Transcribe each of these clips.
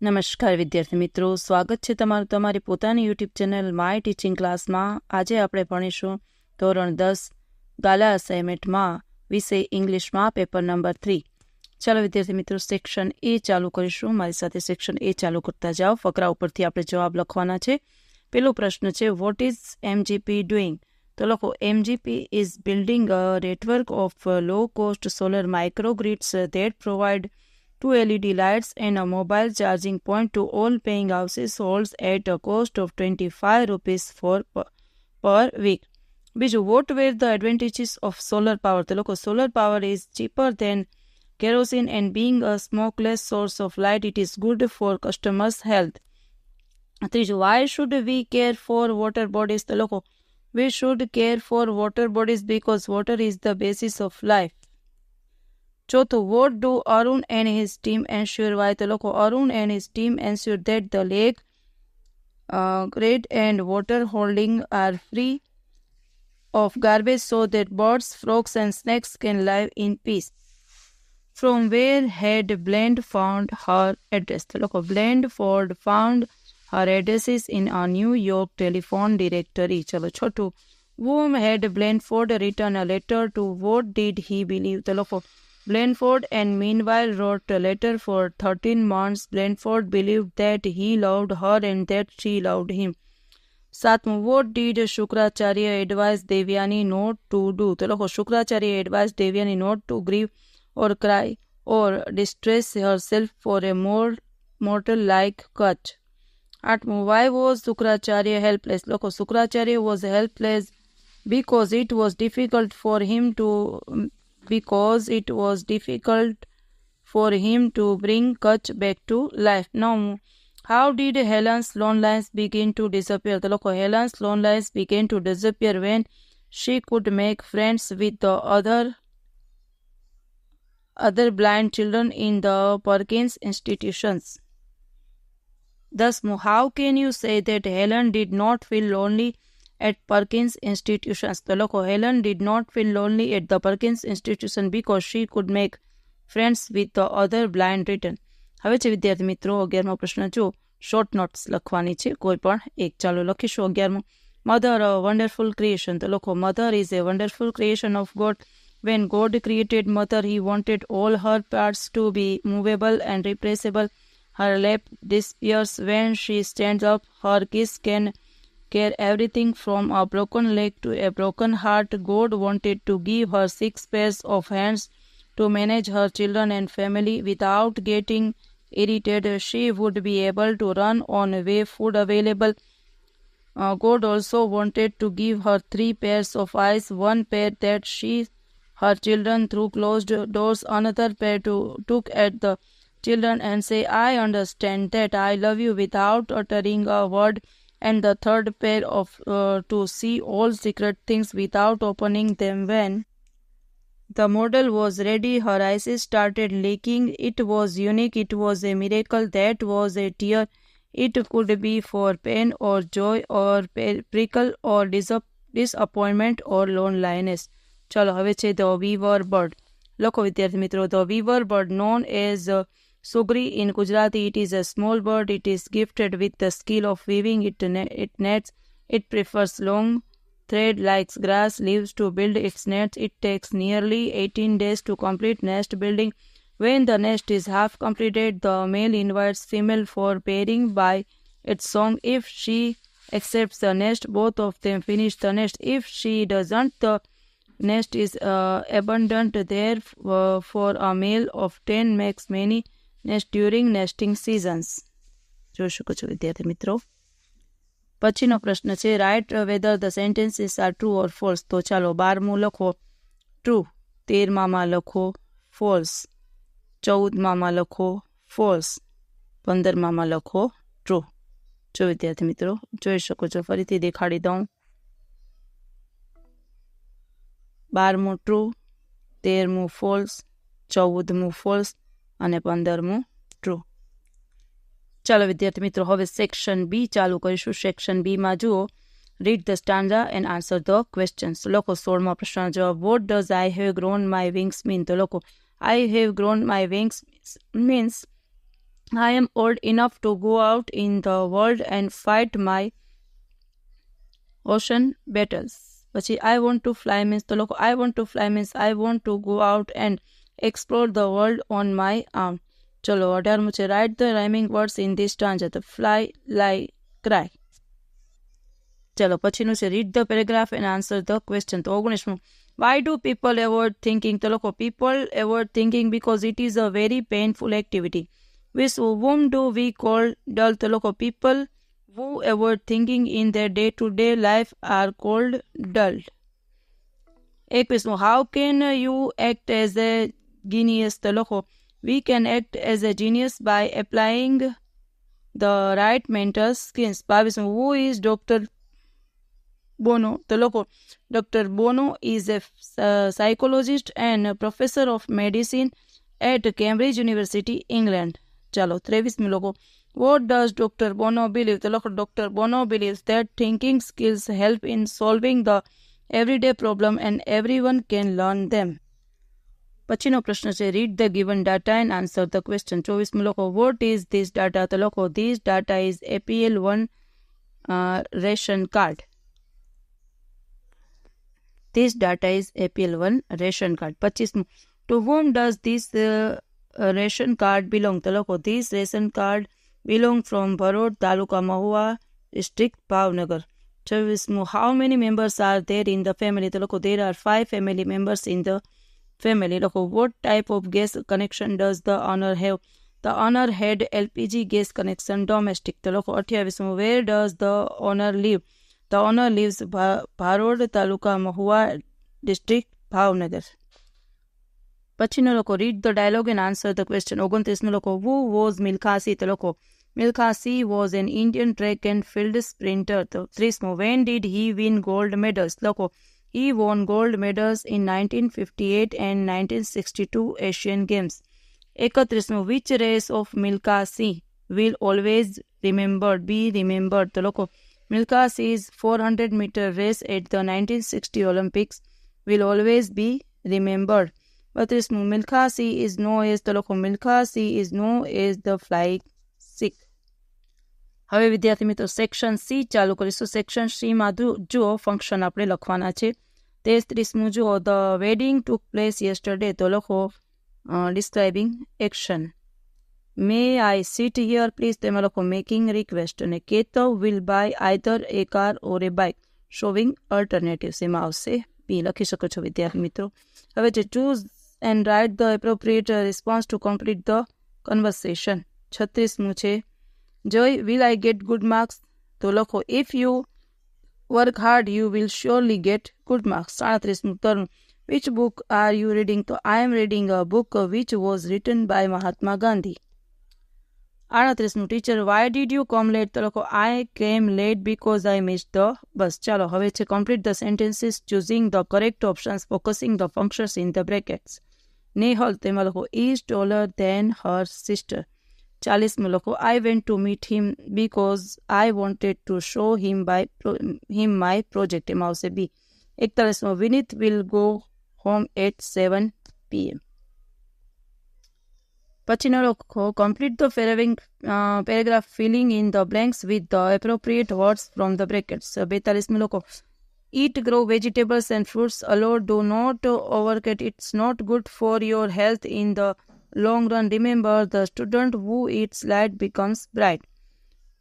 નમસ્કાર વિદ્યાર્થી મિત્રો, સ્વાગત છે તમારું તમારી પોતાની યુટ્યુબ ચેનલ માય ટીચિંગ ક્લાસમાં. આજે આપણે ભણીશું ધોરણ 10 ગાલા અસાઇનમેન્ટમાં વિષય ઇંગ્લિશમાં પેપર નંબર 3. ચાલો વિદ્યાર્થી મિત્રો, સેક્શન એ ચાલુ કરીશું. મારી સાથે સેક્શન એ ચાલુ કરતા જાઓ. ફકરા ઉપરથી આપણે જવાબ લખવાના છે. પેલો પ્રશ્ન છે, વોટ ઇઝ એમજીપી ડુઈંગ? તો લખો, MGP is building a network of low cost solar માઇક્રોગ્રીડ્સ that provide 2 LED lights and a mobile charging point to all paying households at a cost of 25 rupees per week. બીજું, what were the advantages of solar power? તો લોકો, solar power is cheaper than kerosene and being a smokeless source of light, it is good for customers' health. ત્રીજું, why should we care for water bodies? તો લોકો, we should care for water bodies because water is the basis of life. ચોથું, what do Arun and his team ensure? Why? તો લોકો, Arun and his team ensure that the lake, grade and water holding are free of garbage so that birds, frogs and snakes can live in peace. From where had Blandford her address? તો લોકો, Blandford found her addresses in a New York telephone directory. ચલો છઠ્ઠું, whom had Blandford written a letter to? What did he believe? તો લોકો, Blandford and meanwhile wrote a letter for 13 months. Blandford believed that he loved her and that she loved him. સાતમું, what did Shukracharya advise Devyani not to do? તો લખો, Shukracharya advised Devyani not to grieve or cry or distress herself for a mortal like Kach. આઠમું, why was Shukracharya helpless? લખો, Shukracharya was helpless because it was difficult for him to bring Kach back to life. Now, how did Helen's loneliness begin to disappear? તો લોકો, Helen's loneliness began to disappear when she could make friends with the other blind children in the Perkins institutions. Thusmo, how can you say that Helen did not feel lonely at Perkins institutions? તો લોકો, Helen did not feel lonely at the Perkins institution because she could make friends with the other blind children. હવે છે વિદ્યાર્થી મિત્રો 11મો પ્રશ્ન. જો short notes લખવાની છે, કોઈ પણ એક. ચાલો લખીશું 11મો. Mother a wonderful creation. તો લખો, mother is a wonderful creation of God. When God created mother, he wanted all her parts to be movable and replaceable. Her lap disappears when she stands up. Her kiss can care everything from a broken leg to a broken heart. God wanted to give her 6 pairs of hands to manage her children and family without getting irritated. She would be able to run on way food available. God also wanted to give her 3 pairs of eyes, one pair that she her children through closed doors, another pair to look at the children and say, I understand that I love you without uttering a word, and the third pair of to see all secret things without opening them. When the model was ready, her eyes started leaking. It was unique, it was a miracle. That was a tear. It could be for pain or joy or prickle or disappointment or loneliness. ચાલો હવે છે the વીવર bird. લખો વિદ્યાર્થી મિત્રો, the વીવર bird known as Sugri in Gujarati. It is a small bird. It is gifted with the skill of weaving. It nets. It prefers long thread-like grass leaves to build its nest. It takes nearly 18 days to complete nest building. When the nest is half completed, the male invites female for pairing by its song. If she accepts the nest, both of them finish the nest. If she doesn't, the nest is abundant. There for a male of 10 makes many nests during nesting seasons. જોઈ શકો છો વિદ્યાર્થી મિત્રો. પછીનો પ્રશ્ન છે, right whether the sentences are true or false. તો ચાલો 12મું લખો ટ્રુ, 13મામાં લખો ફોલ્સ, 14મામાં લખો ફોલ્સ, 15મામાં લખો ટ્રુ. જો વિદ્યાર્થી મિત્રો જોઈ શકો છો, ફરીથી દેખાડી દઉં. 12મું ટ્રુ, 13મું ફોલ્સ, 14મું ફોલ્સ અને 15મું ટ્રુ. ચાલો વિદ્યાર્થી મિત્રો, હવે સેક્શન બી ચાલુ કરીશું. સેક્શન બીમાં જુઓ, read the stanza and answer the questions. લખો 16મા પ્રશ્નનો જવાબ, what does I have grown my wings mean? તો લખો, I have grown my wings means I am old enough to go out in the world and fight my ocean battles. પછી I want to fly means તો લોકો I want to fly means I want to go out and explore the world on my own. ચલો 18મું છે write the rhyming words in this stanza. તો fly, lie, cry. ચલો પછીનું છે read the paragraph and answer the question. તો 19મું why do people avoid thinking? તો લોકો people avoid thinking because it is a very painful activity. With whom do we call dull? તો લોકો people who avoid thinking in their day-to-day life are called dull. 21મું how can you act as a genius? તો લોકો we can act as a genius by applying the right mental skills. 22મું who is Dr. Bono? તો લોકો Dr. Bono is a psychologist and a professor of medicine at Cambridge University, England. ચાલો 23મું લોકો what does Dr. Bono believe? તો લોકો Dr. Bono believes that thinking skills help in solving the everyday problem and everyone can learn them. પછીનો પ્રશ્ન છે read the given data and answer the question. 24મું લોકો what is this data? તો લોકો this data is APL1 ration card. This data is APL1 ration card. 25મું to whom does this ration card belong? તો લોકો this ration card belong from Bharod, Taluka Mahua, district Bhavnagar. 26મું how many members are there in the family? તો લોકો there are 5 family members in the family. લોકો what type of gas connection does the owner have? The owner had LPG gas connection domestic. તો લોકો 28મું where does the owner live? The owner lives Bharod, Taluka Mahua, district Bhavnagar. પછીનો લોકો read the dialogue and answer the question. 29મું લોકો who was Milkha Singh? તો લોકો Milkha Singh was an Indian track and field sprinter. તો 30મું when did he win gold medals? લોકો he won gold medals in 1958 and 1962 Asian Games. 31મું which race of Milkha Singh will always be remembered? તો લોકો Milkha Singh's 400-meter race at the 1960 Olympics will always be remembered. 32મું Milkha Singh is known as તો લોકો Milkha Singh is known as the flying Sikh. હવે વિદ્યાર્થી મિત્રો section C ચાલુ કરીશું. Section સીમાં જુઓ ફંક્શન આપણે લખવાના છે. 33મું જુઓ the wedding took place yesterday. તો લખો describing action. May I sit here please? તેમાં લખો making request. અને Ketav will buy either a car or a bike. Showing alternatives. એમાં આવશે બી. લખી શકો છો વિદ્યાર્થી મિત્રો. હવે જે choose and write the appropriate response to complete the conversation. 36મું છે Joy, will I get good marks? તો લખો if you work hard you will surely get good marks. 37મું Tarun which book are you reading? તો I am reading a book which was written by Mahatma Gandhi. 38મું teacher why did you come late? તો લખો I came late because I missed the bus. ચાલો હવે છે complete the sentences choosing the correct options focusing the functions in the brackets. Nehal તેમાં લખો is taller than her sister. 40મું લખો I went to meet him because I wanted to show him my project. એમાં આવશે B. 41મું Vinith will go home at 7 p.m. પછીનો લખો complete the paragraph filling in the blanks with the appropriate words from the brackets. 42મું લખો eat grow vegetables and fruits alone. Do not overcut. It's not good for your health in the long run. Remember the student who eats light becomes bright.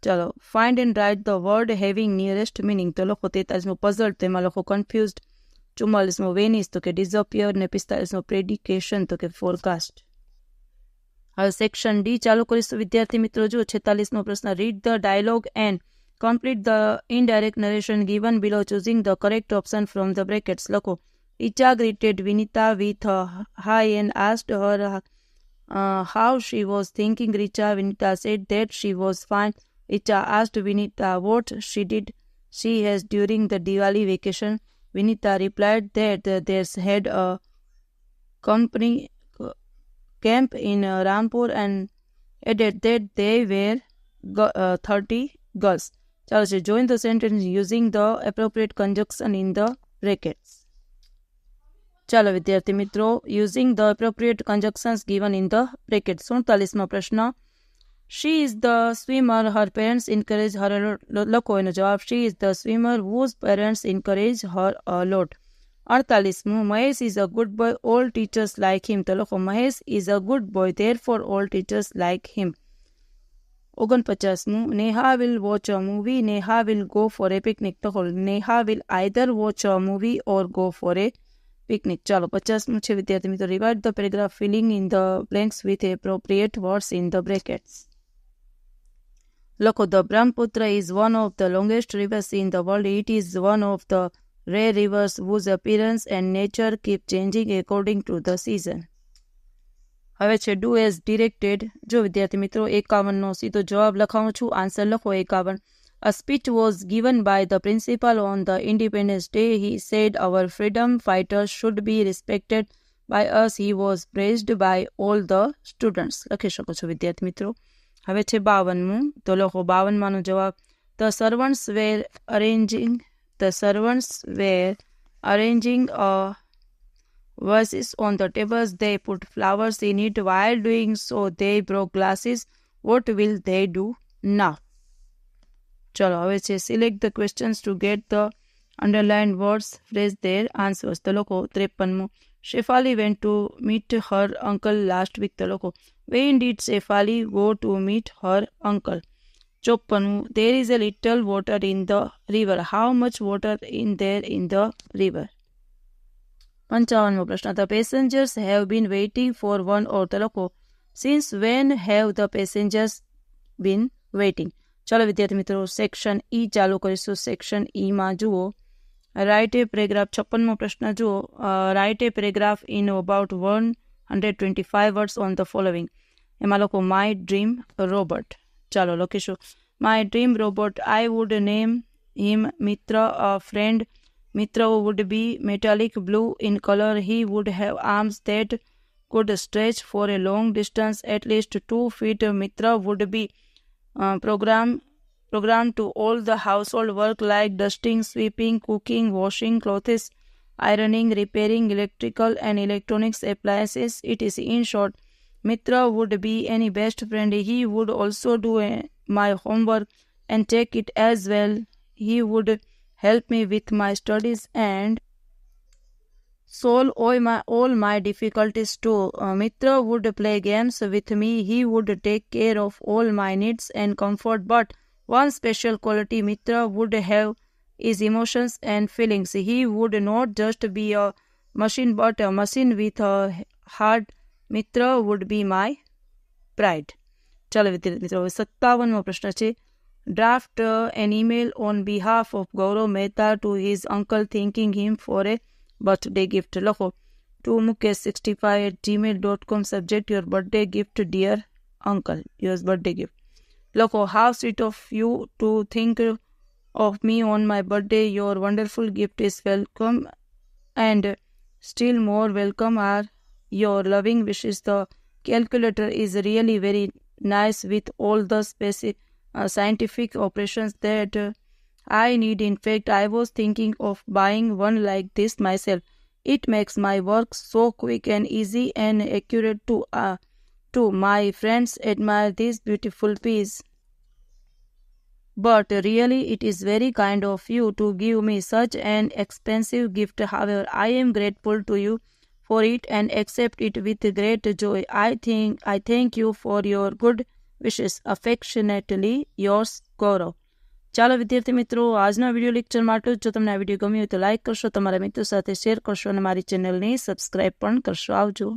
ચલો find and write the word having nearest meaning. તો લખો 43મું puzzled. તેમાં લખો confused. 44મું vanish તો કે disappear. ને 45મું predication તો કે forecast. હવે સેક્શન ડી ચાલુ કરીશું વિદ્યાર્થી મિત્રો. જુઓ 46મો પ્રશ્ન read the dialogue and complete the indirect narration given below choosing the correct option from the brackets. લખો Richa greeted Vinita with a hi and asked her how she was thinking. Vinita said that she was fine. Richa asked Vinita what she has during the Diwali vacation. Vinita replied that they had a company camp in Rampur and added that they were 30 girls. ચાલો છે join the sentence using the appropriate conjunction in the brackets. ચાલો વિદ્યાર્થી મિત્રો using the appropriate conjunctions given in the brackets. 47મો પ્રશ્ન She is the swimmer her parents encourage her a lot. લખો એનો જવાબ. She is the swimmer whose parents encourage her a lot. 48મું Mahesh is a good boy, all teachers like him. તો લખો Mahesh is a good boy, therefore all teachers like him. 49મું Neha will watch a movie, Neha will go for a picnic. તો Neha will either watch a movie or go for a picnic. ચાલો 50મું છે વિદ્યાર્થી મિત્રો. Rewrite the paragraph filling in the blanks with appropriate words in the brackets. લખો the Brahmaputra is one of the longest rivers in the world. It is one of the rare rivers whose appearance and nature keep changing according to the season. હવે છે do as directed. જો વિદ્યાર્થી મિત્રો 51નો સીધો જવાબ લખાવું છું. Answer લખો 51. A speech was given by the principal on the Independence Day. He said our freedom fighters should be respected by us. He was praised by all the students. લખી શકો છો વિદ્યાર્થી મિત્રો. હવે છે 52મું. તો લખો 52માનો જવાબ. The servants were arranging vases on the tables. They put flowers in it. While doing so, they broke glasses. What will they do now? ચલો હવે છે select the questions to get the underlined words, phrase their answers. તો લખો 53મું. Shefali went to meet her uncle last week. તો લખો when did Shefali go to meet her uncle? 54મું. There is a little water in the river. How much water in there in the river? 55મો પ્રશ્ન. The passengers have been waiting for 1 hour. તો લખો since when have the passengers been waiting? ચાલો વિદ્યાર્થી મિત્રો section E ચાલુ કરીશું. Section ઈમાં જુઓ write a paragraph. 56મો પ્રશ્ન જુઓ write a paragraph in about 125 words on the following. એમાં લખો માય ડ્રીમ રોબોટ. ચાલો લખીશું my dream robot. I would name him Mitra. A friend. Mitra would be metallic blue in color. He would have arms that could stretch for a long distance, at least 2 feet. Mitra would be programmed to all the household work like dusting, sweeping, cooking, washing clothes, ironing, repairing electrical and electronics appliances. It is in short, Mitra would be any best friend. He would also do my homework and take it as well. He would help me with my studies and solve all my difficulties too. Mitra would play games with me. He would take care of all my needs and comfort. But one special quality Mitra would have is emotions and feelings. He would not just be a machine but a machine with a heart. Mitra would be my pride. ચાલો વિદ્યાર્થી મિત્રો 57મો પ્રશ્ન છે. Draft an email on behalf of Gaurav Mehta to his uncle thanking him for a birthday gift. લખો to mukesh65@gmail.com. Subject your birthday gift, dear uncle. Your birthday gift. લખો how sweet of you to think of me on my birthday. Your wonderful gift is welcome and still more welcome are your loving wishes. The calculator is really very nice with all the scientific operations that I need. In fact, I was thinking of buying one like this myself. It makes my work so quick and easy and accurate too. My friends admire this beautiful piece. But really, it is very kind of you to give me such an expensive gift. However, I am grateful to you for it and accept it with great joy. I thank you for your good wishes. Affectionately yours, Gaurav. ચાલો વિદ્યાર્થી મિત્રો આજના video lecture માટે જો તમને આ video ગમ્યો હોય તો લાઇક કરશો, તમારા મિત્રો સાથે શેર કરશો અને મારી ચેનલને સબસ્ક્રાઇબ પણ કરશો. આવજો.